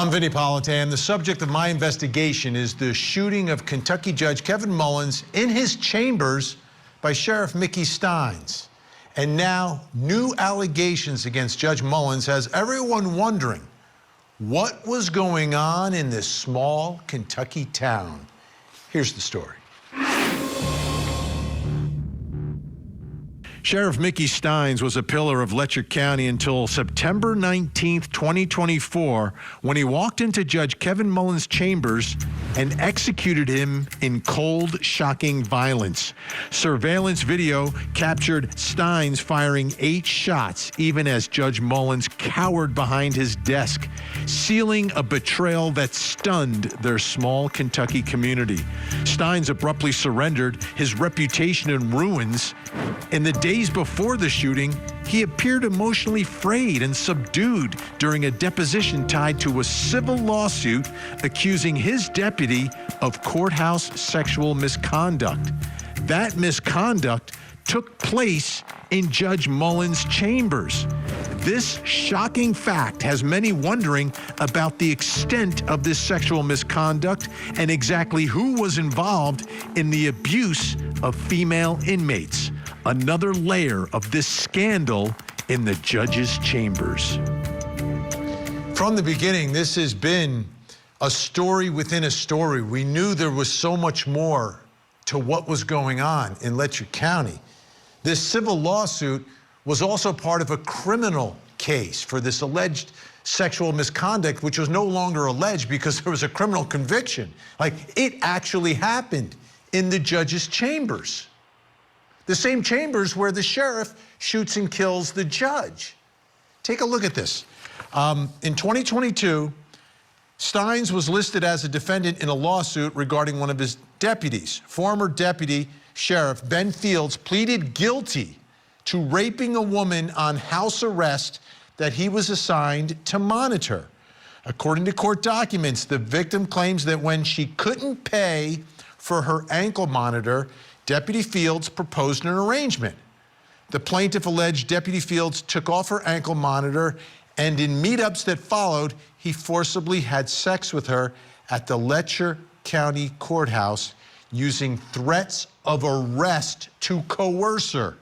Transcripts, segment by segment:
I'm Vinnie Politan. The subject of my investigation is the shooting of Kentucky Judge Kevin Mullins in his chambers by Sheriff Mickey Stines. And now, new allegations against Judge Mullins has everyone wondering what was going on in this small Kentucky town. Here's the story. Sheriff Mickey Stines was a pillar of Letcher County until September 19th, 2024, when he walked into Judge Kevin Mullins' chambers and executed him in cold, shocking violence. Surveillance video captured Stines firing 8 shots, even as Judge Mullins cowered behind his desk, sealing a betrayal that stunned their small Kentucky community. Stines abruptly surrendered, his reputation in ruins. In the days before the shooting, he appeared emotionally frayed and subdued during a deposition tied to a civil lawsuit accusing his deputy of courthouse sexual misconduct. That misconduct took place in Judge Mullins' chambers. This shocking fact has many wondering about the extent of this sexual misconduct and exactly who was involved in the abuse of female inmates. Another layer of this scandal in the judge's chambers. From the beginning, this has been a story within a story. We knew there was so much more to what was going on in Letcher County. This civil lawsuit was also part of a criminal case for this alleged sexual misconduct, which was no longer alleged because there was a criminal conviction. Like, it actually happened in the judge's chambers. The same chambers where the sheriff shoots and kills the judge. Take a look at this. In 2022, Stines was listed as a defendant in a lawsuit regarding one of his deputies. Former deputy sheriff Ben Fields pleaded guilty to raping a woman on house arrest that he was assigned to monitor. According to court documents, the victim claims that when she couldn't pay for her ankle monitor, Deputy Fields proposed an arrangement. The plaintiff alleged Deputy Fields took off her ankle monitor, and in meetups that followed, he forcibly had sex with her at the Letcher County courthouse using threats of arrest to coerce her.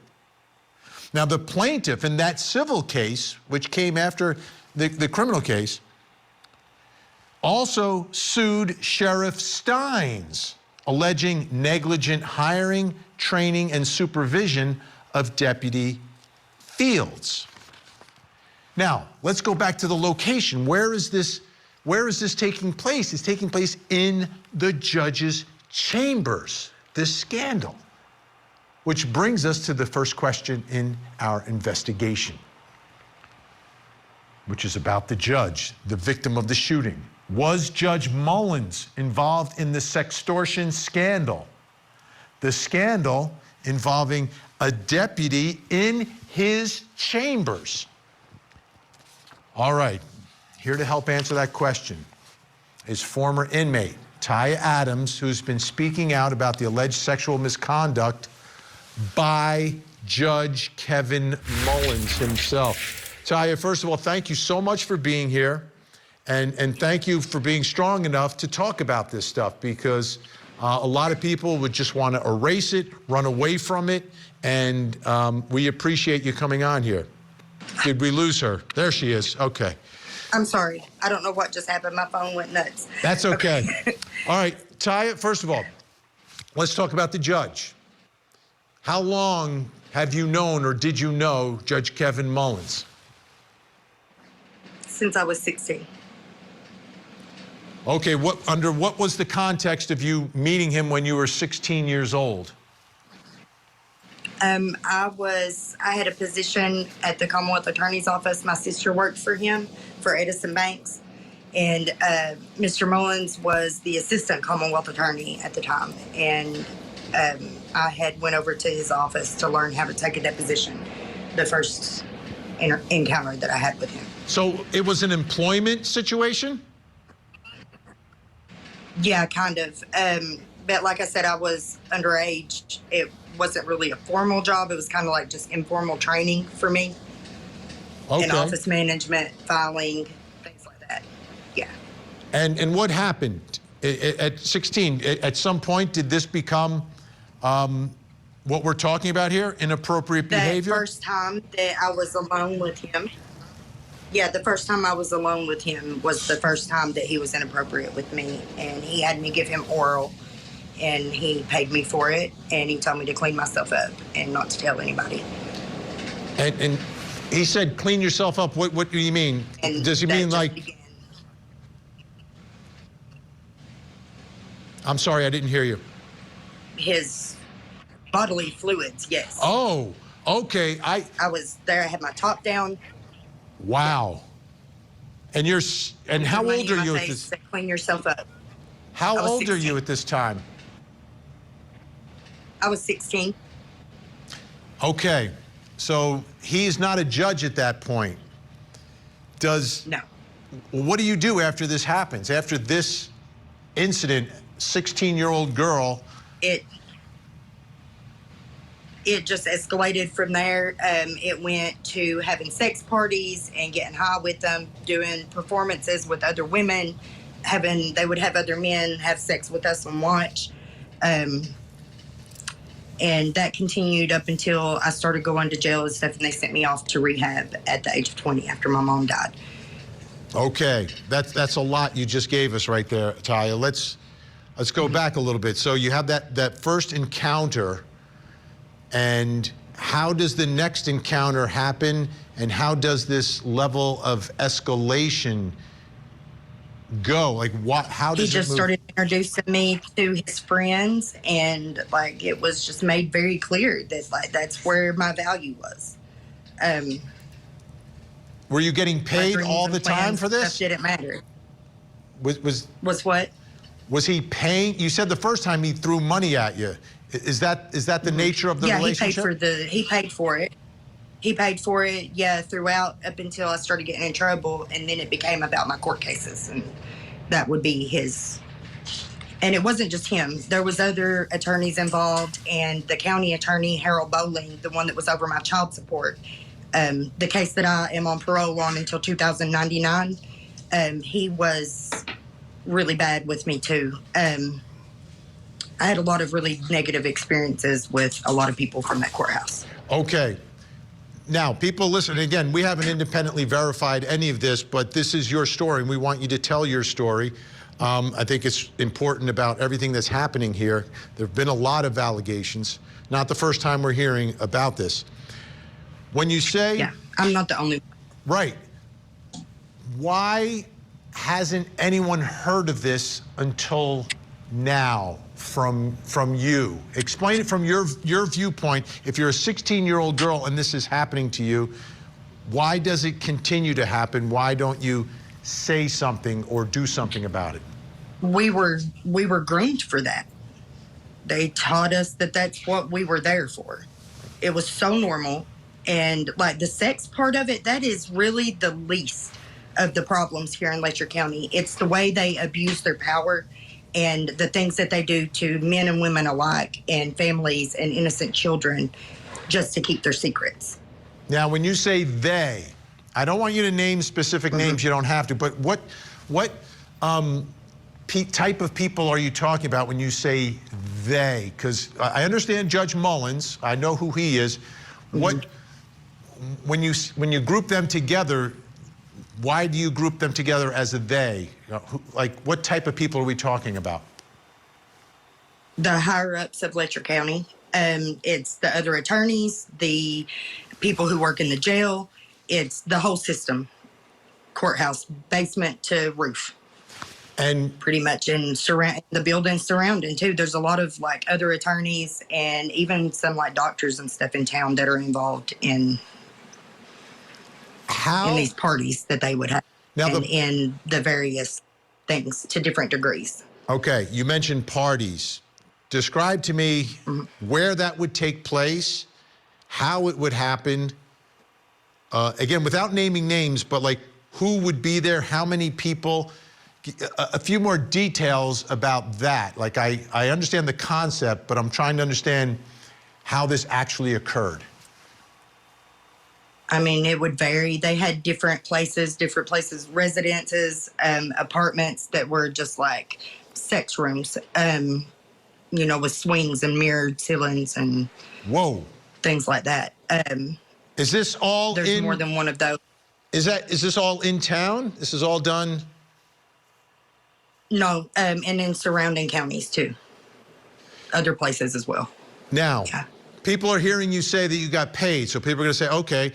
Now, the plaintiff in that civil case, which came after the criminal case, also sued Sheriff Stines, alleging negligent hiring, training, and supervision of Deputy Fields. Now, let's go back to the location. Where is this taking place? It's taking place in the judge's chambers, this scandal. Which brings us to the first question in our investigation, which is about the judge, the victim of the shooting. Was Judge Mullins involved in the sextortion scandal? The scandal involving a deputy in his chambers. All right, here to help answer that question is former inmate Ty Adams, who's been speaking out about the alleged sexual misconduct by Judge Kevin Mullins himself. Ty, first of all, thank you so much for being here. And thank you for being strong enough to talk about this stuff, because a lot of people would just want to erase it, run away from it, and we appreciate you coming on here. Did we lose her? There she is. Okay. I'm sorry. I don't know what just happened. My phone went nuts. That's okay. All right, Ty, first of all, let's talk about the judge. How long have you known, or did you know, Judge Kevin Mullins? Since I was 16. Okay, under what was the context of you meeting him when you were 16 years old? I had a position at the Commonwealth Attorney's Office. My sister worked for him, for Edison Banks. And Mr. Mullins was the assistant Commonwealth Attorney at the time. And I had went over to his office to learn how to take a deposition, the first encounter that I had with him. So it was an employment situation? Yeah, kind of. But like I said, I was underage. It wasn't really a formal job. It was kind of like just informal training for me. Okay. In office management, filing, things like that. Yeah. And what happened at 16? At some point, did this become what we're talking about here, inappropriate behavior? The first time that I was alone with him. Yeah, the first time I was alone with him was the first time that he was inappropriate with me. And he had me give him oral, and he paid me for it. And he told me to clean myself up and not to tell anybody. And he said, clean yourself up. What do you mean? And does he that mean just like... began. I'm sorry, I didn't hear you. His bodily fluids, yes. Oh, okay. I was there, I had my top down. Wow. And how old are you at this? Clean yourself up. How old 16. are you at this time? I was 16. Okay. So he's not a judge at that point. No. What do you do after this happens? After this incident, 16-year-old girl. It just escalated from there. It went to having sex parties and getting high with them, doing performances with other women, they would have other men have sex with us and watch. And that continued up until I started going to jail and stuff, and they sent me off to rehab at the age of 20 after my mom died. Okay, that's a lot you just gave us right there, Talia. Let's go back a little bit. So you have that first encounter. And how does the next encounter happen? And how does this level of escalation go? Like, how does he just started introducing me to his friends, and like it was just made very clear that like that's where my value was. Were you getting paid all the time for this? Stuff didn't matter. Was what? Was he paying? You said the first time he threw money at you. Is that the nature of the relationship? Yeah, he paid for it. He paid for it, yeah, throughout up until I started getting in trouble, and then it became about my court cases, and that would be his. And it wasn't just him. There was other attorneys involved, and the county attorney, Harold Bowling, the one that was over my child support, the case that I am on parole on until 2099, he was really bad with me too. I had a lot of really negative experiences with a lot of people from that courthouse. Okay. Now, people listen, again, we haven't independently verified any of this, but this is your story, and we want you to tell your story. I think it's important about everything that's happening here. There have been a lot of allegations. Not the first time we're hearing about this. When you say... Yeah, I'm not the only one. Right. Why hasn't anyone heard of this until now from you? Explain it from your viewpoint. If you're a 16-year-old girl and this is happening to you, why does it continue to happen? Why don't you say something or do something about it? We were groomed for that. They taught us that that's what we were there for. It was so normal. And like the sex part of it, that is really the least of the problems here in Letcher County. It's the way they abuse their power and the things that they do to men and women alike, and families and innocent children, just to keep their secrets. Now, when you say they, I don't want you to name specific names, you don't have to, but what type of people are you talking about when you say they? Because I understand Judge Mullins, I know who he is. When you group them together, why do you group them together as a they? Like, what type of people are we talking about? The higher-ups of Letcher County. It's the other attorneys, the people who work in the jail. It's the whole system, courthouse, basement to roof. And pretty much in the buildings surrounding, too. There's a lot of, like, other attorneys and even some, like, doctors and stuff in town that are involved in these parties that they would have, and in the various things to different degrees. Okay, you mentioned parties. Describe to me where that would take place, how it would happen. Again, without naming names, but like who would be there, how many people, a few more details about that. Like I understand the concept, but I'm trying to understand how this actually occurred. I mean, it would vary. They had different places, residences, apartments that were just like sex rooms, you know, with swings and mirrored ceilings and Whoa. things like that. Is this all There's more than one of those. Is this all in town? This is all done? No, and in surrounding counties too. Other places as well. Now, Yeah. people are hearing you say that you got paid. So people are going to say, okay,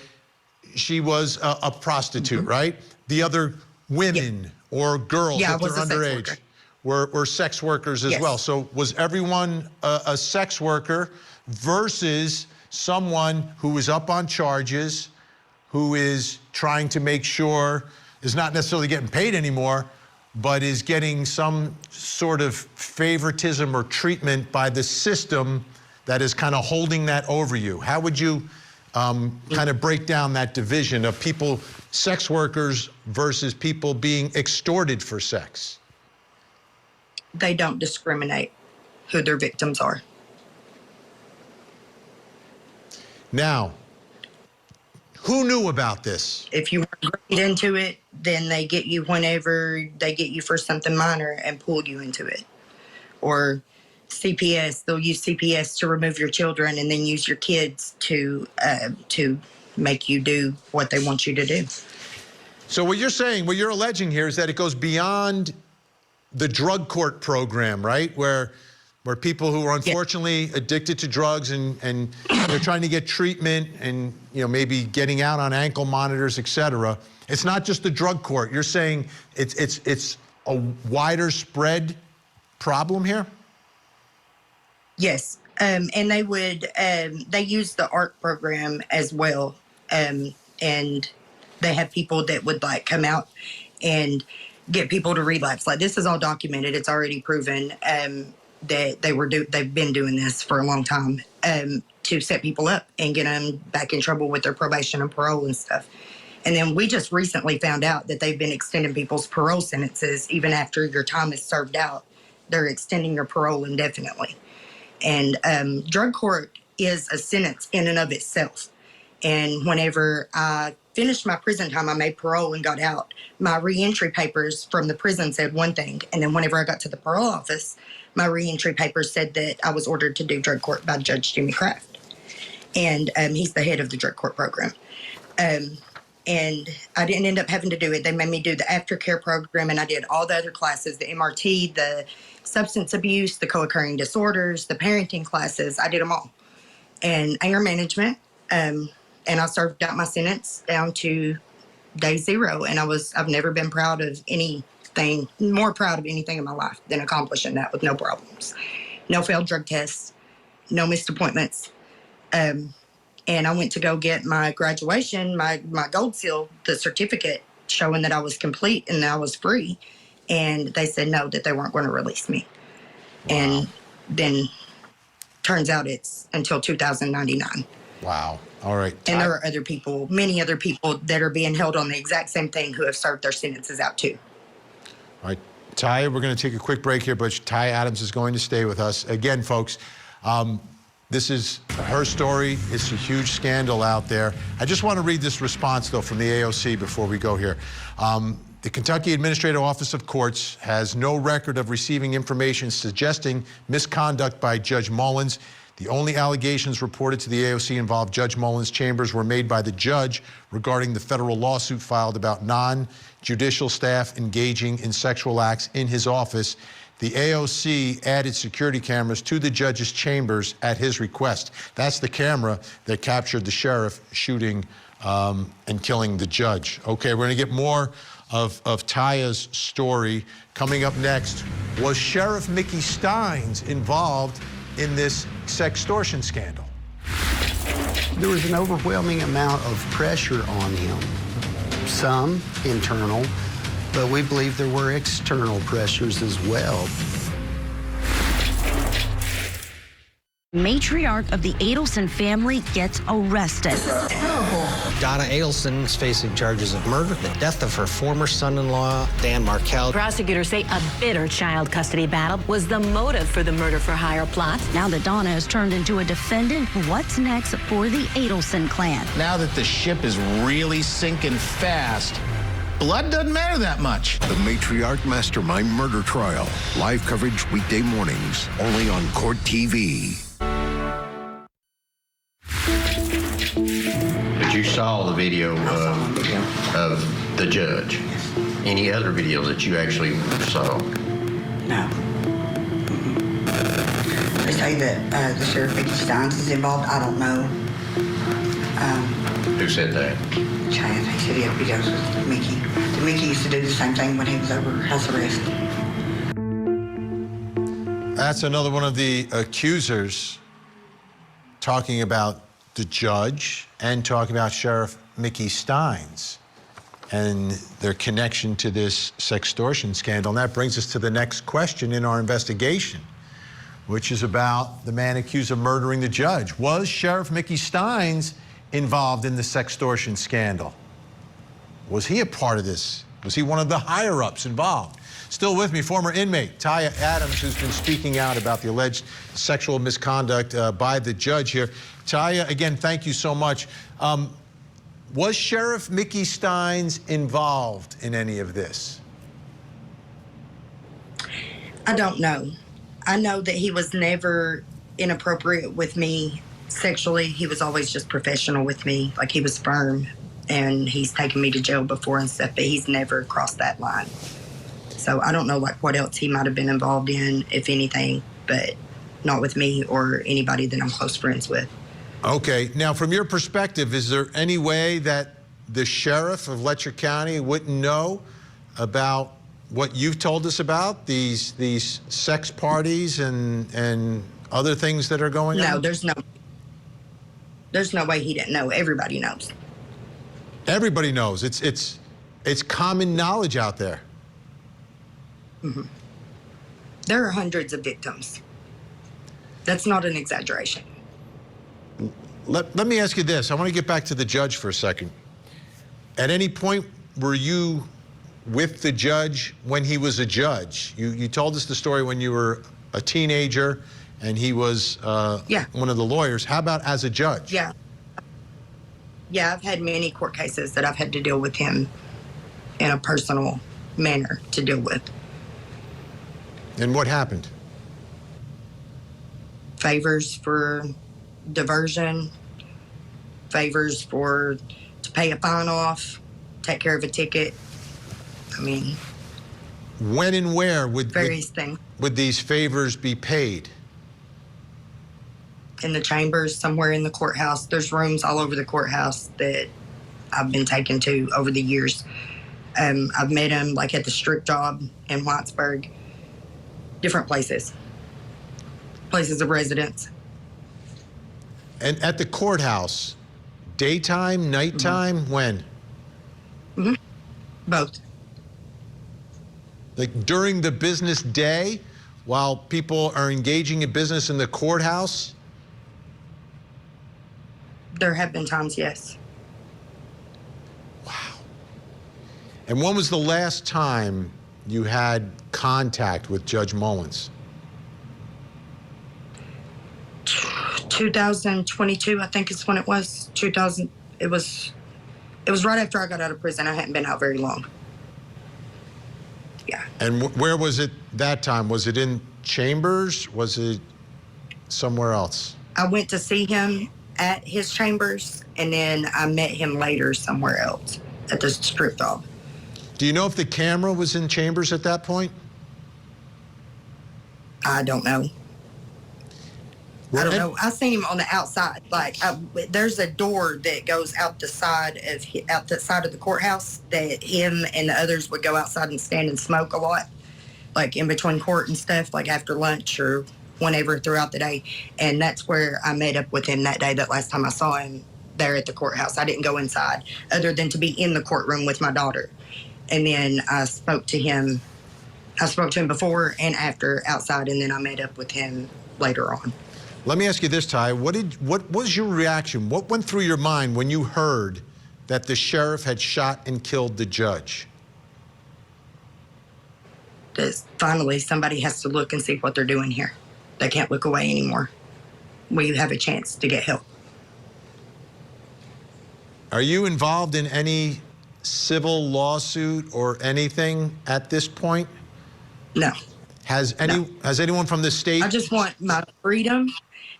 she was a prostitute, right? The other women or girls, if they're underage, were sex workers as well. So was everyone a sex worker versus someone who is up on charges, who is trying to make sure is not necessarily getting paid anymore, but is getting some sort of favoritism or treatment by the system that is kind of holding that over you? How would you kind of break down that division of people, sex workers versus people being extorted for sex? They don't discriminate who their victims are. Now, who knew about this? If you weren't grade into it, then they get you whenever they get you for something minor and pull you into it. Or CPS, they'll use CPS to remove your children and then use your kids to make you do what they want you to do. So what you're saying, what you're alleging here is that it goes beyond the drug court program, right? Where people who are unfortunately addicted to drugs and they're trying to get treatment and, you know, maybe getting out on ankle monitors, et cetera. It's not just the drug court. You're saying it's a wider spread problem here? Yes. And they would, they use the ARC program as well. And they have people that would like come out and get people to relapse. Like, this is all documented. It's already proven that they've been doing this for a long time to set people up and get them back in trouble with their probation and parole and stuff. And then we just recently found out that they've been extending people's parole sentences even after your time is served out. They're extending your parole indefinitely. And drug court is a sentence in and of itself. And whenever I finished my prison time, I made parole and got out. My reentry papers from the prison said one thing. And then whenever I got to the parole office, my reentry papers said that I was ordered to do drug court by Judge Jimmy Kraft. And he's the head of the drug court program. And I didn't end up having to do it. They made me do the aftercare program, and I did all the other classes, the MRT, the substance abuse, the co-occurring disorders, the parenting classes. I did them all. And anger management. And I served out my sentence down to day 0. And I've never been proud of anything, more proud of anything in my life than accomplishing that with no problems. No failed drug tests, no missed appointments. And I went to go get my graduation, my gold seal, the certificate showing that I was complete and that I was free. And they said no, that they weren't going to release me. Wow. And then turns out it's until 2099. Wow. All right. And there are other people, many other people that are being held on the exact same thing who have served their sentences out too. All right. Ty, we're going to take a quick break here, but Ty Adams is going to stay with us. Again, folks, this is her story. It's a huge scandal out there. I just want to read this response, though, from the AOC before we go here. The Kentucky Administrative Office of Courts has no record of receiving information suggesting misconduct by Judge Mullins. The only allegations reported to the AOC involved Judge Mullins' chambers were made by the judge regarding the federal lawsuit filed about non-judicial staff engaging in sexual acts in his office. The AOC added security cameras to the judge's chambers at his request. That's the camera that captured the sheriff shooting and killing the judge. Okay, we're going to get more of Taya's story. Coming up next, was Sheriff Mickey Stines involved in this sextortion scandal? There was an overwhelming amount of pressure on him, some internal, but we believe there were external pressures as well. Matriarch of the Adelson family gets arrested. Donna Adelson is facing charges of murder, the death of her former son-in-law, Dan Markell. Prosecutors say a bitter child custody battle was the motive for the murder-for-hire plot. Now that Donna has turned into a defendant, what's next for the Adelson clan? Now that the ship is really sinking fast, blood doesn't matter that much. The Matriarch Mastermind Murder Trial. Live coverage weekday mornings, only on Court TV. But you saw the video of the judge. Any other videos that you actually saw? No. They say that the Sheriff Mickey Stines is involved. I don't know. Who said that? Chad, he said he had videos with Mickey. Mickey used to do the same thing when he was over house arrest. That's another one of the accusers talking about the judge and talking about Sheriff Mickey Stines and their connection to this sextortion scandal. And that brings us to the next question in our investigation, which is about the man accused of murdering the judge. Was Sheriff Mickey Stines involved in the sextortion scandal? Was he a part of this? Was he one of the higher-ups involved? Still with me, former inmate Taya Adams, who's been speaking out about the alleged sexual misconduct by the judge here. Taya, again, thank you so much. Was Sheriff Mickey Stines involved in any of this? I don't know. I know that he was never inappropriate with me sexually. He was always just professional with me. Like, he was firm, and he's taken me to jail before and stuff, but he's never crossed that line. So I don't know like what else he might have been involved in, if anything, but not with me or anybody that I'm close friends with. Okay. Now, from your perspective, is there any way that the sheriff of Letcher County wouldn't know about what you've told us about, these sex parties and other things that are going on? No, there's no way he didn't know. Everybody knows. Everybody knows. It's common knowledge out there. Mm-hmm. There are hundreds of victims. That's not an exaggeration. Let me ask you this. I want to get back to the judge for a second. At any point, were you with the judge when he was a judge? You told us the story when you were a teenager and he was one of the lawyers. How about as a judge? Yeah. Yeah, I've had many court cases that I've had to deal with him in a personal manner to deal with. And what happened? Favors for diversion, favors to pay a fine off, take care of a ticket. I mean, when and where would various things. Would these favors be paid? In the chambers, somewhere in the courthouse. There's rooms all over the courthouse that I've been taken to over the years. I've met him like at the strip job in Whitesburg, different places of residence. And at the courthouse, daytime, nighttime, when? Mm-hmm. Both. Like during the business day, while people are engaging in business in the courthouse? There have been times, yes. Wow. And when was the last time you had contact with Judge Mullins? 2022, I think is when it was. It was right after I got out of prison. I hadn't been out very long. Yeah. And where was it that time? Was it in chambers? Was it somewhere else? I went to see him at his chambers, and then I met him later somewhere else at the strip job. Do you know if the camera was in chambers at that point? I don't know. I don't know. I seen him on the outside. Like, there's a door that goes out the side of the courthouse that him and the others would go outside and stand and smoke a lot, like in between court and stuff, like after lunch or whenever throughout the day. And that's where I met up with him that day. That last time I saw him there at the courthouse, I didn't go inside other than to be in the courtroom with my daughter. And then I spoke to him. I spoke to him before and after outside, and then I met up with him later on. Let me ask you this, Ty. What was your reaction? What went through your mind when you heard that the sheriff had shot and killed the judge? Finally, somebody has to look and see what they're doing here. They can't look away anymore. We have a chance to get help. Are you involved in any civil lawsuit or anything at this point? No. Has anyone from the state? I just want my freedom,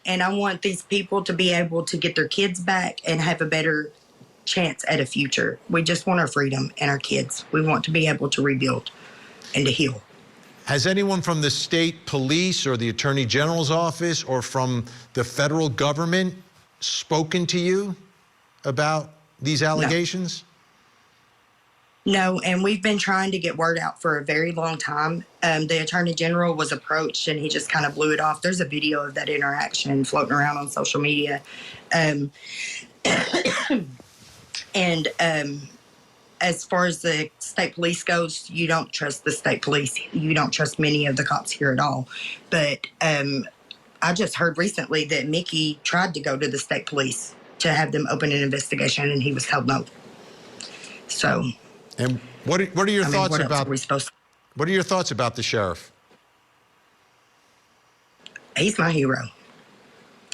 and I want these people to be able to get their kids back and have a better chance at a future. We just want our freedom and our kids. We want to be able to rebuild and to heal. Has anyone from the state police or the attorney general's office or from the federal government spoken to you about these allegations? No, and we've been trying to get word out for a very long time. The attorney general was approached and he just kind of blew it off. There's a video of that interaction floating around on social media. As far as the state police goes, you don't trust the state police. You don't trust many of the cops here at all. But I just heard recently that Mickey tried to go to the state police to have them open an investigation, and he was told no. So. And what are your thoughts about? What are your thoughts about the sheriff? He's my hero.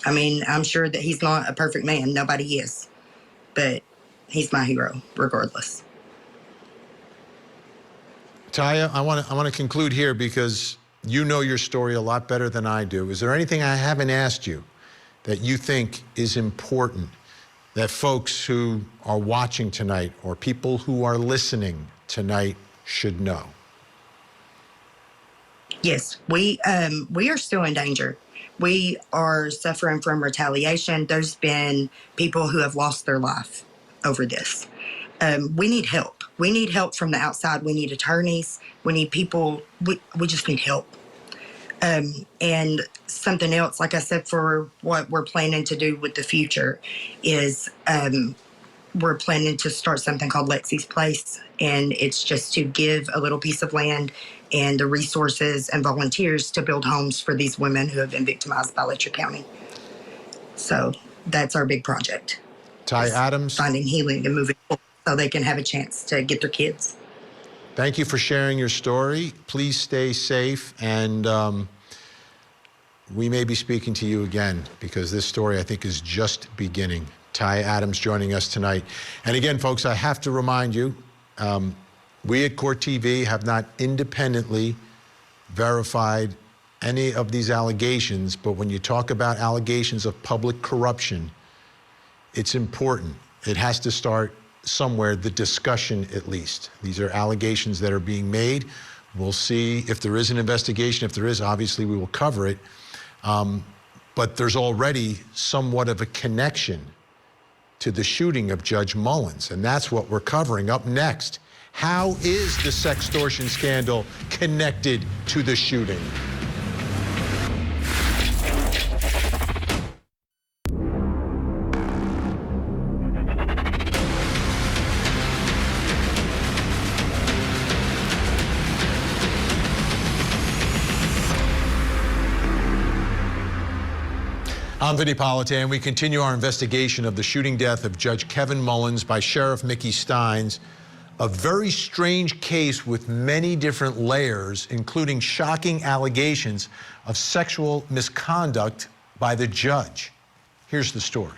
I mean, I'm sure that he's not a perfect man. Nobody is, but he's my hero, regardless. Taya, I want to conclude here because you know your story a lot better than I do. Is there anything I haven't asked you that you think is important that folks who are watching tonight or people who are listening tonight should know? Yes, we are still in danger. We are suffering from retaliation. There's been people who have lost their life over this. We need help. We need help from the outside. We need attorneys. We need people. We just need help. And something else, like I said, for what we're planning to do with the future is we're planning to start something called Lexi's Place. And it's just to give a little piece of land and the resources and volunteers to build homes for these women who have been victimized by Letcher County. So that's our big project. Ty Adams. Finding healing and moving forward so they can have a chance to get their kids. Thank you for sharing your story. Please stay safe, and we may be speaking to you again because this story, I think, is just beginning. Ty Adams joining us tonight. And again, folks, I have to remind you, we at Court TV have not independently verified any of these allegations, but when you talk about allegations of public corruption, it's important. It has to start somewhere, the discussion at least. These are allegations that are being made. We'll see if there is an investigation. If there is, obviously we will cover it. But there's already somewhat of a connection to the shooting of Judge Mullins, and that's what we're covering up next. How is the sextortion scandal connected to the shooting? I'm Vinnie Politan. We continue our investigation of the shooting death of Judge Kevin Mullins by Sheriff Mickey Stines. A very strange case with many different layers, including shocking allegations of sexual misconduct by the judge. Here's the story.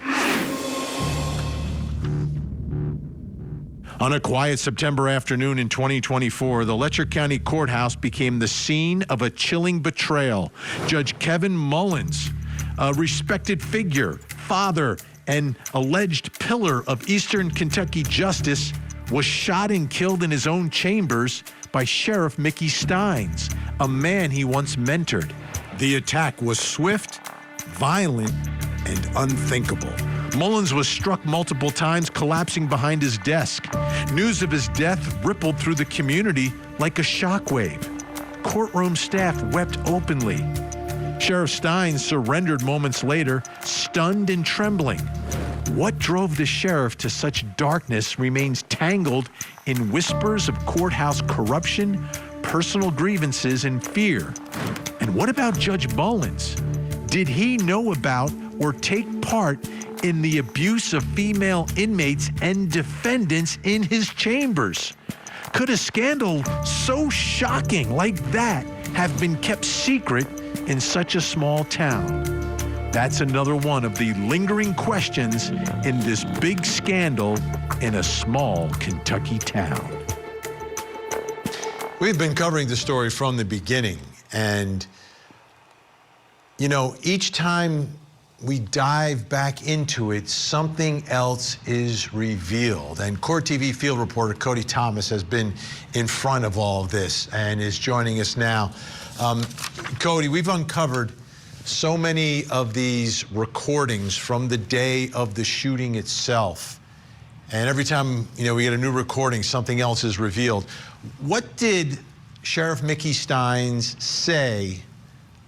On a quiet September afternoon in 2024, the Letcher County Courthouse became the scene of a chilling betrayal. Judge Kevin Mullins, a respected figure, father, and alleged pillar of Eastern Kentucky justice, was shot and killed in his own chambers by Sheriff Mickey Stines, a man he once mentored. The attack was swift, violent, and unthinkable. Mullins was struck multiple times, collapsing behind his desk. News of his death rippled through the community like a shockwave. Courtroom staff wept openly. Sheriff Stines surrendered moments later, stunned and trembling. What drove the sheriff to such darkness remains tangled in whispers of courthouse corruption, personal grievances, and fear. And what about Judge Mullins? Did he know about or take part in the abuse of female inmates and defendants in his chambers. Could a scandal so shocking like that have been kept secret in such a small town? That's another one of the lingering questions in this big scandal in a small Kentucky town. We've been covering the story from the beginning, and you know, each time we dive back into it, something else is revealed. And Court TV field reporter Cody Thomas has been in front of all of this and is joining us now. Cody, we've uncovered so many of these recordings from the day of the shooting itself. And every time, you know, we get a new recording, something else is revealed. What did Sheriff Mickey Stines say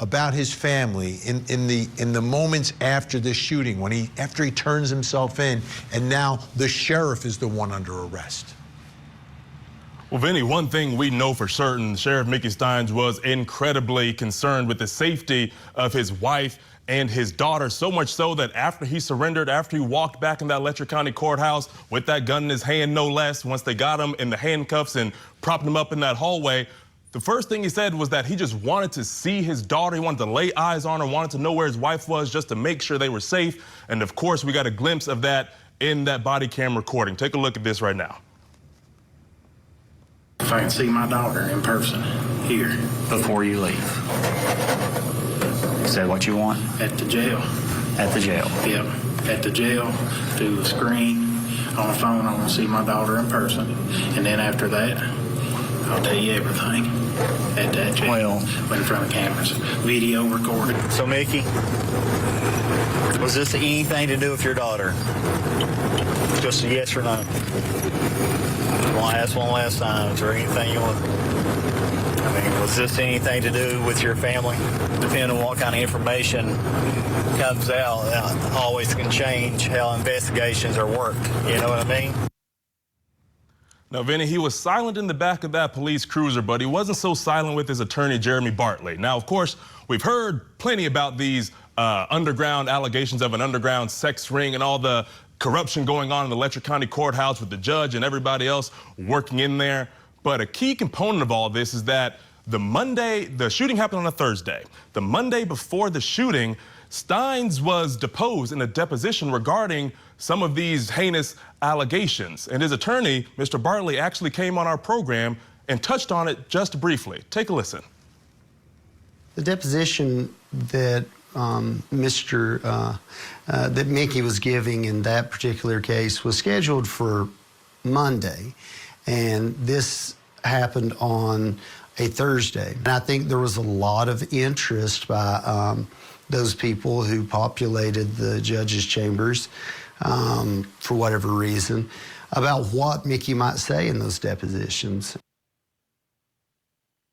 about his family in the moments after the shooting, after he turns himself in, and now the sheriff is the one under arrest? Well, Vinny, one thing we know for certain, Sheriff Mickey Stines was incredibly concerned with the safety of his wife and his daughter, so much so that after he surrendered, after he walked back in that Letcher County courthouse with that gun in his hand, no less, once they got him in the handcuffs and propped him up in that hallway, the first thing he said was that he just wanted to see his daughter. He wanted to lay eyes on her, wanted to know where his wife was just to make sure they were safe. And of course, we got a glimpse of that in that body cam recording. Take a look at this right now. If I can see my daughter in person here. Before you leave. Is that what you want? At the jail. At the jail? Yep. At the jail, through the screen, on the phone, I want to see my daughter in person. And then after that, I'll tell you everything at that jail. Well, in front of cameras. Video recorded. So, Mickey, was this anything to do with your daughter? Just a yes or no? I want to ask one last time. Is there anything you want? I mean, was this anything to do with your family? Depending on what kind of information comes out, always can change how investigations are worked. You know what I mean? Now, Vinny, he was silent in the back of that police cruiser, but he wasn't so silent with his attorney, Jeremy Bartley. Now, of course, we've heard plenty about these underground allegations of an underground sex ring and all the corruption going on in the Letcher County courthouse with the judge and everybody else working in there. But a key component of all this is that the shooting happened on a Thursday. The Monday before the shooting, Stines was deposed in a deposition regarding some of these heinous allegations. And his attorney, Mr. Bartley, actually came on our program and touched on it just briefly. Take a listen. The deposition that that Mickey was giving in that particular case was scheduled for Monday, and this happened on a Thursday. And I think there was a lot of interest by those people who populated the judge's chambers for whatever reason about what Mickey might say in those depositions.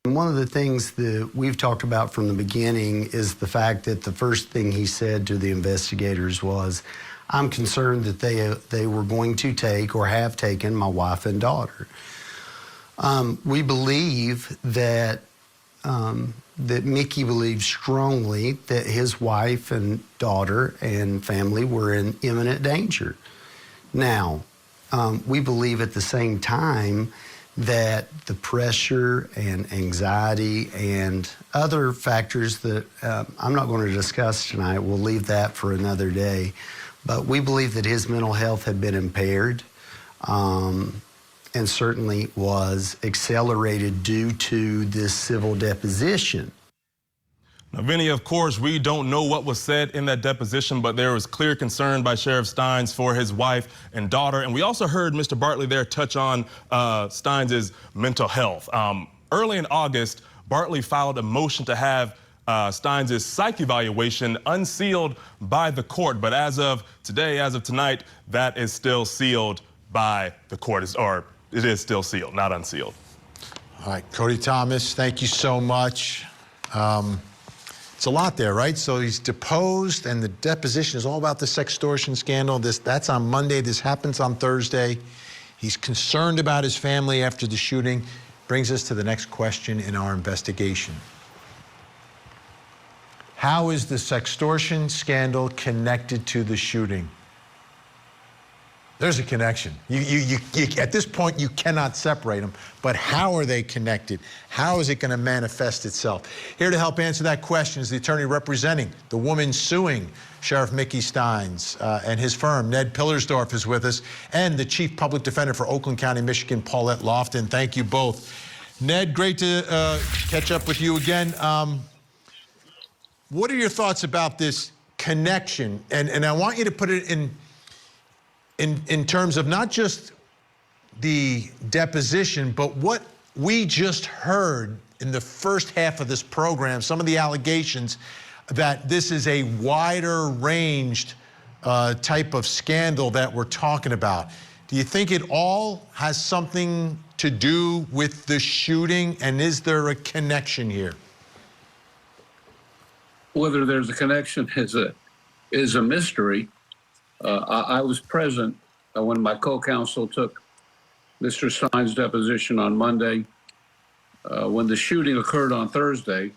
And one of the things that we've talked about from the beginning is the fact that the first thing he said to the investigators was, I'm concerned that they were going to take or have taken my wife and daughter. We believe that that Mickey believes strongly that his wife and daughter and family were in imminent danger. Now, we believe at the same time that the pressure and anxiety and other factors that I'm not going to discuss tonight, we'll leave that for another day, but we believe that his mental health had been impaired and certainly was accelerated due to this civil deposition. Now, Vinny, of course, we don't know what was said in that deposition, but there was clear concern by Sheriff Stines for his wife and daughter. And we also heard Mr. Bartley there touch on Stines' mental health. Early in August, Bartley filed a motion to have Stines' psych evaluation unsealed by the court. But as of today, as of tonight, that is still sealed by the court, or it is still sealed, not unsealed. All right, Cody Thomas, thank you so much. It's a lot there, right? So he's deposed, and the deposition is all about the sextortion scandal. That's on Monday. This happens on Thursday. He's concerned about his family after the shooting. Brings us to the next question in our investigation. How is the sextortion scandal connected to the shooting? There's a connection. You at this point, you cannot separate them. But how are they connected? How is it going to manifest itself? Here to help answer that question is the attorney representing the woman suing Sheriff Mickey Stines and his firm. Ned Pillersdorf is with us, and the Chief Public Defender for Oakland County, Michigan, Paulette Lofton. Thank you both. Ned, great to catch up with you again. What are your thoughts about this connection? And I want you to put it in terms of not just the deposition, but what we just heard in the first half of this program, some of the allegations that this is a wider ranged type of scandal that we're talking about. Do you think it all has something to do with the shooting, and is there a connection here? Whether there's a connection is a mystery. I was present when my co-counsel took Mr. Stines' deposition on Monday. When the shooting occurred on Thursday,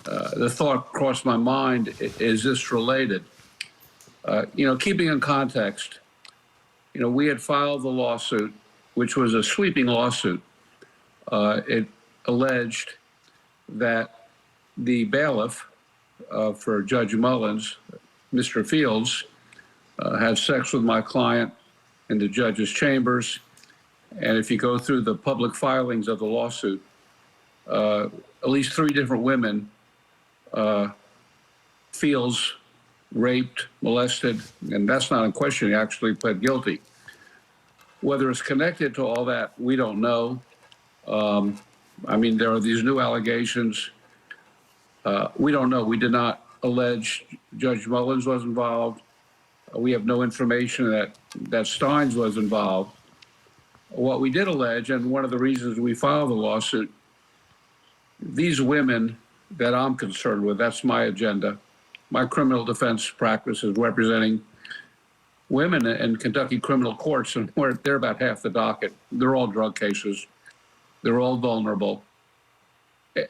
the thought crossed my mind, is this related? Keeping in context, we had filed the lawsuit, which was a sweeping lawsuit. It alleged that the bailiff for Judge Mullins, Mr. Fields, had sex with my client in the judge's chambers. And if you go through the public filings of the lawsuit, at least 3 different women, Fields raped, molested, and that's not in question. He actually pled guilty. Whether it's connected to all that, we don't know. There are these new allegations. We don't know. We did not allege Judge Mullins was involved. We have no information that Stines was involved. What we did allege, and one of the reasons we filed the lawsuit, these women that I'm concerned with, that's my agenda. My criminal defense practice is representing women in Kentucky criminal courts, and they're about half the docket. They're all drug cases. They're all vulnerable.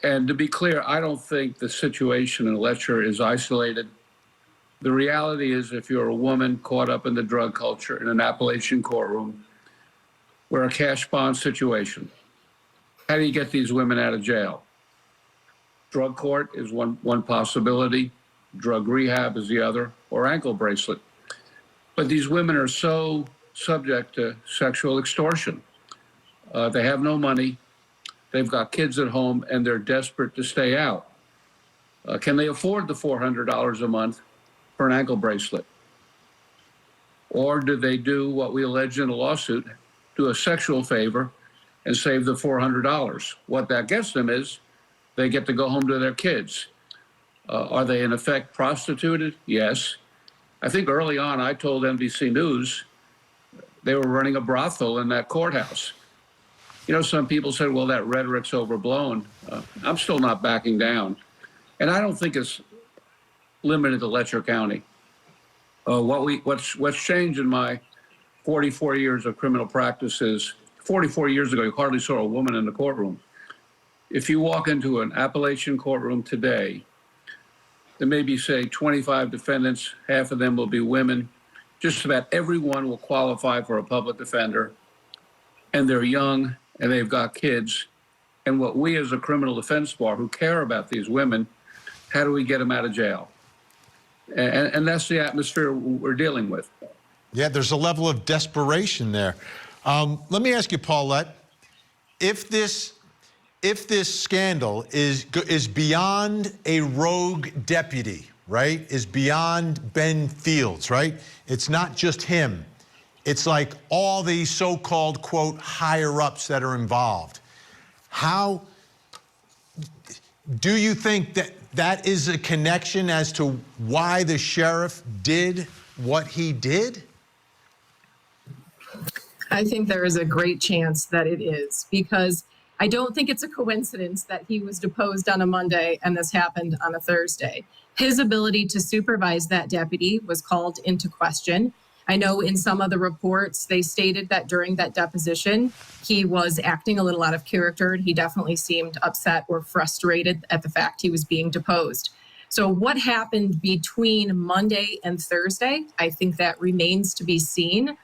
And to be clear, I don't think the situation in Letcher is isolated. The reality is, if you're a woman caught up in the drug culture in an Appalachian courtroom, we're a cash bond situation. How do you get these women out of jail? Drug court is one possibility. Drug rehab is the other, or ankle bracelet. But these women are so subject to sexual extortion. They have no money. They've got kids at home, and they're desperate to stay out. Can they afford the $400 a month for an ankle bracelet? Or do they do what we allege in a lawsuit, do a sexual favor and save the $400? What that gets them is they get to go home to their kids. Are they in effect prostituted? Yes. I think early on I told NBC News they were running a brothel in that courthouse. Some people said, well, that rhetoric's overblown. I'm still not backing down. And I don't think it's limited to Letcher County. What's changed in my 44 years of criminal practice is 44 years ago, you hardly saw a woman in the courtroom. If you walk into an Appalachian courtroom today, there may be, say, 25 defendants, half of them will be women. Just about everyone will qualify for a public defender, and they're young, and they've got kids. And what we as a criminal defense bar who care about these women, how do we get them out of jail? And that's the atmosphere we're dealing with. Yeah, there's a level of desperation there. Let me ask you, Paulette, if this scandal is beyond a rogue deputy, right? Is beyond Ben Fields, right? It's not just him. It's like all these so-called, quote, higher-ups that are involved. How do you think that is a connection as to why the sheriff did what he did? I think there is a great chance that it is, because I don't think it's a coincidence that he was deposed on a Monday and this happened on a Thursday. His ability to supervise that deputy was called into question. I know in some of the reports, they stated that during that deposition, he was acting a little out of character, and he definitely seemed upset or frustrated at the fact he was being deposed. So what happened between Monday and Thursday, I think that remains to be seen.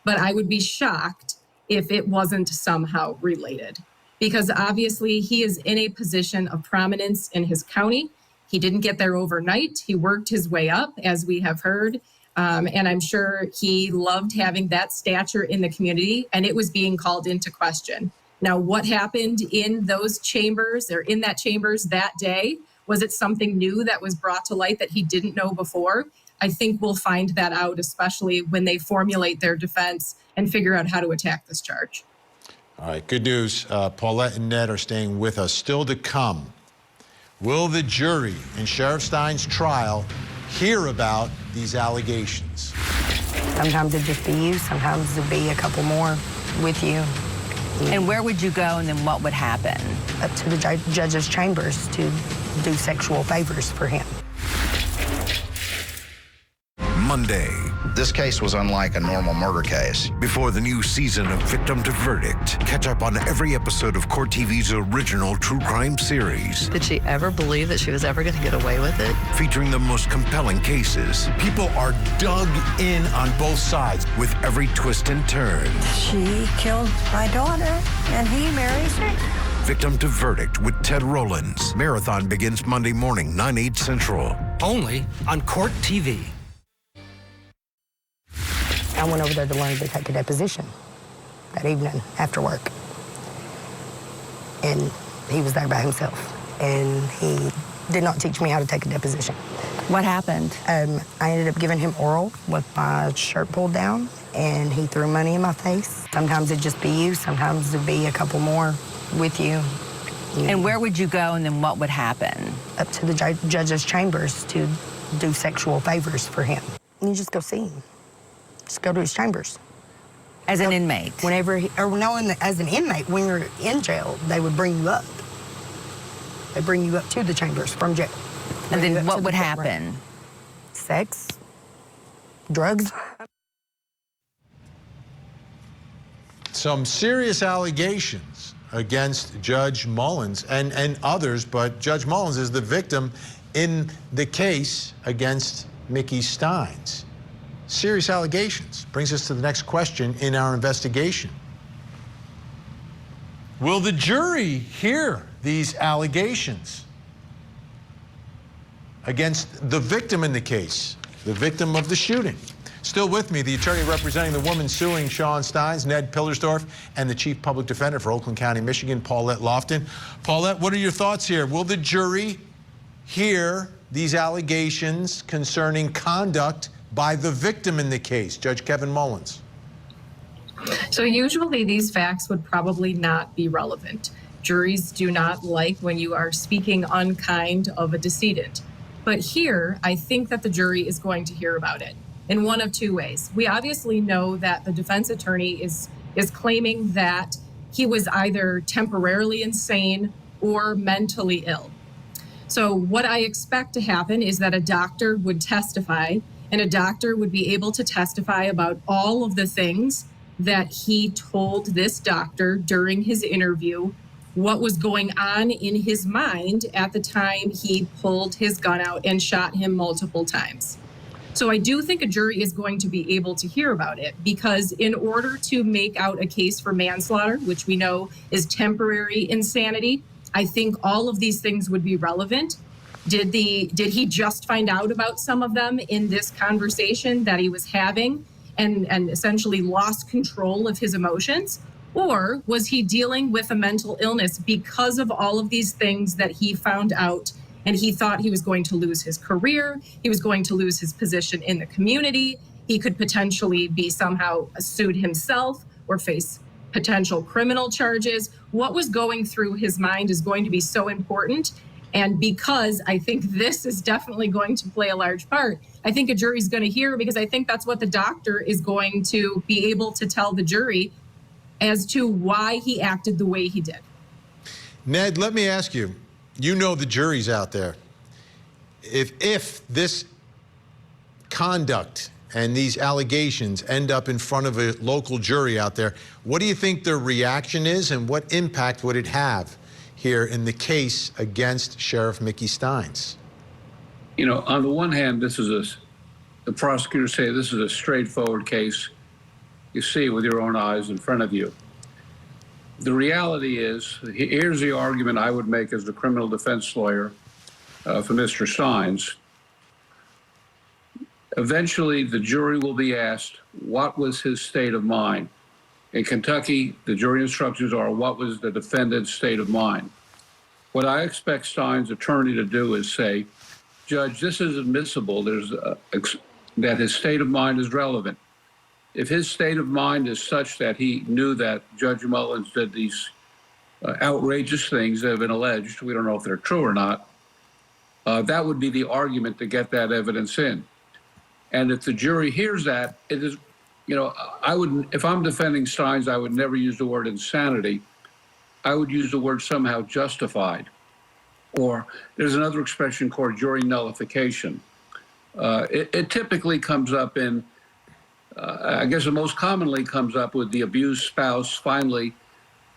but I would be shocked if it wasn't somehow related, because obviously he is in a position of prominence in his county. He didn't get there overnight. He worked his way up, as we have heard. And I'm sure he loved having that stature in the community, and it was being called into question. Now, what happened in those chambers or in that chambers that day? Was it something new that was brought to light that he didn't know before? I think we'll find that out, especially when they formulate their defense and figure out how to attack this charge. All right, good news. Paulette and Ned are staying with us. Still to come, will the jury in Sheriff Stines' trial hear about these allegations? Sometimes it'd just be you, sometimes it'd be a couple more with you. And where would you go, and then what would happen? Up to the judge's chambers to do sexual favors for him. Monday. This case was unlike a normal murder case. Before the new season of Victim to Verdict. Catch up on every episode of Court TV's original true crime series. Did she ever believe that she was ever going to get away with it? Featuring the most compelling cases. People are dug in on both sides. With every twist and turn. She killed my daughter, and he marries her. Victim to Verdict with Ted Rollins. Marathon begins Monday morning, 9/8 Central. Only on Court TV. I went over there to learn to take a deposition that evening after work. And he was there by himself. And he did not teach me how to take a deposition. What happened? I ended up giving him oral with my shirt pulled down, and he threw money in my face. Sometimes it'd just be you, sometimes it'd be a couple more with you. And where would you go, and then what would happen? Up to the judge's chambers to do sexual favors for him. And you just go see him. Just go to his chambers. As an inmate? Whenever as an inmate, when you're in jail, they would bring you up. They bring you up to the chambers from jail. And then what would happen? Sex, drugs. Some serious allegations against Judge Mullins and others, but Judge Mullins is the victim in the case against Mickey Stines. Serious allegations. Brings us to the next question in our investigation. Will the jury hear these allegations against the victim in the case, the victim of the shooting? Still with me, the attorney representing the woman suing Shawn Stines, Ned Pillersdorf, and the chief public defender for Oakland County, Michigan, Paulette Lofton. Paulette, what are your thoughts here? Will the jury hear these allegations concerning conduct by the victim in the case, Judge Kevin Mullins? So usually these facts would probably not be relevant. Juries do not like when you are speaking unkind of a decedent. But here, I think that the jury is going to hear about it in one of two ways. We obviously know that the defense attorney is claiming that he was either temporarily insane or mentally ill. So what I expect to happen is that a doctor would testify, and a doctor would be able to testify about all of the things that he told this doctor during his interview, what was going on in his mind at the time he pulled his gun out and shot him multiple times. So I do think a jury is going to be able to hear about it, because in order to make out a case for manslaughter, which we know is temporary insanity, I think all of these things would be relevant. Did he just find out about some of them in this conversation that he was having and essentially lost control of his emotions? Or was he dealing with a mental illness because of all of these things that he found out, and he thought he was going to lose his career, he was going to lose his position in the community, he could potentially be somehow sued himself or face potential criminal charges? What was going through his mind is going to be so important. And because I think this is definitely going to play a large part, I think a jury's going to hear, because I think that's what the doctor is going to be able to tell the jury as to why he acted the way he did. Ned, let me ask you, you know the jury's out there. If this conduct and these allegations end up in front of a local jury out there, what do you think their reaction is, and what impact would it have here in the case against Sheriff Mickey Stines? You know, on the one hand, the prosecutors say this is a straightforward case. you see it with your own eyes in front of you. The reality is, here's the argument I would make as the criminal defense lawyer for Mr. Stines. Eventually, the jury will be asked, what was his state of mind? In Kentucky, the jury instructions are, what was the defendant's state of mind? What I expect Stines' attorney to do is say, Judge, this is admissible. That his state of mind is relevant. If his state of mind is such that he knew that Judge Mullins did these outrageous things that have been alleged, we don't know if they're true or not, that would be the argument to get that evidence in. And if the jury hears that, it is, I would, if I'm defending Stines, I would never use the word insanity. I would use the word somehow justified. Or there's another expression called jury nullification. It typically comes up in, I guess it most commonly comes up with the abused spouse finally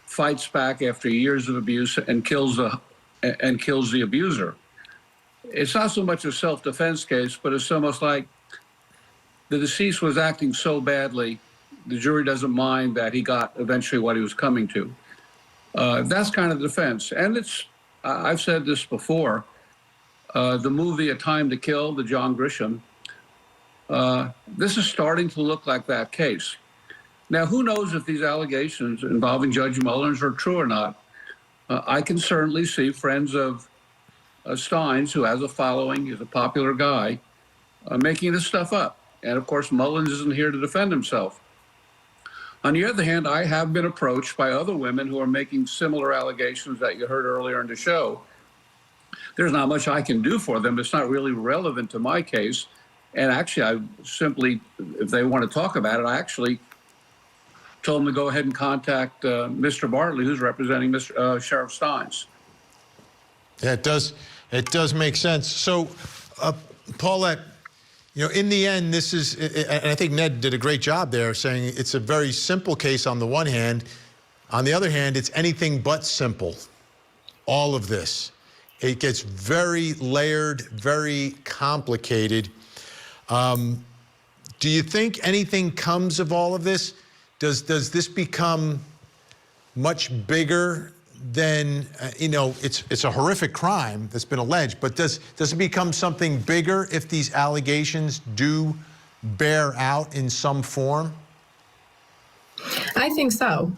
fights back after years of abuse and kills the abuser. It's not so much a self-defense case, but it's almost like the deceased was acting so badly, the jury doesn't mind that he got eventually what he was coming to. That's kind of defense. And it's, I've said this before, the movie A Time to Kill, the John Grisham, this is starting to look like that case. Now, who knows if these allegations involving Judge Mullins are true or not? I can certainly see friends of Stines, who has a following, he's a popular guy, making this stuff up. And of course, Mullins isn't here to defend himself. On the other hand, I have been approached by other women who are making similar allegations that you heard earlier in the show. There's not much I can do for them. It's not really relevant to my case. And actually, I simply, if they want to talk about it, I actually told them to go ahead and contact Mr. Bartley, who's representing Mr. Sheriff Stines. Yeah, it does make sense. So, Paulette, in the end, this is, and I think Ned did a great job there saying it's a very simple case on the one hand. On the other hand, it's anything but simple, all of this. It gets very layered, very complicated. Do you think anything comes of all of this? Does this become much bigger than, it's a horrific crime that's been alleged, but does it become something bigger if these allegations do bear out in some form? I think so.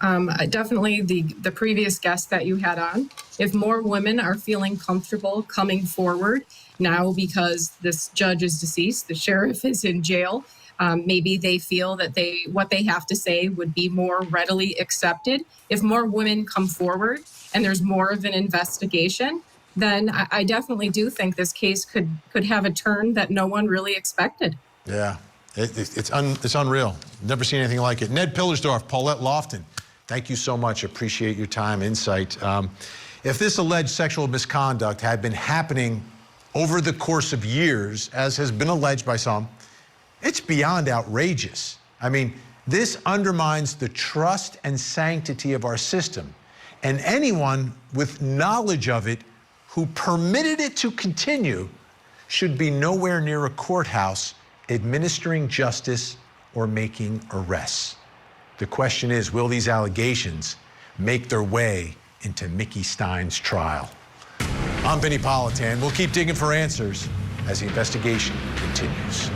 Definitely the previous guest that you had on, if more women are feeling comfortable coming forward now because this judge is deceased, the sheriff is in jail, maybe they feel that what they have to say would be more readily accepted. If more women come forward and there's more of an investigation, then I definitely do think this case could have a turn that no one really expected. Yeah, it's unreal. Never seen anything like it. Ned Pillersdorf, Paulette Lofton, thank you so much. Appreciate your time, insight. If this alleged sexual misconduct had been happening over the course of years, as has been alleged by some, it's beyond outrageous. I mean, this undermines the trust and sanctity of our system. And anyone with knowledge of it who permitted it to continue should be nowhere near a courthouse administering justice or making arrests. The question is, will these allegations make their way into Mickey Stines' trial? I'm Vinnie Politan. We'll keep digging for answers as the investigation continues.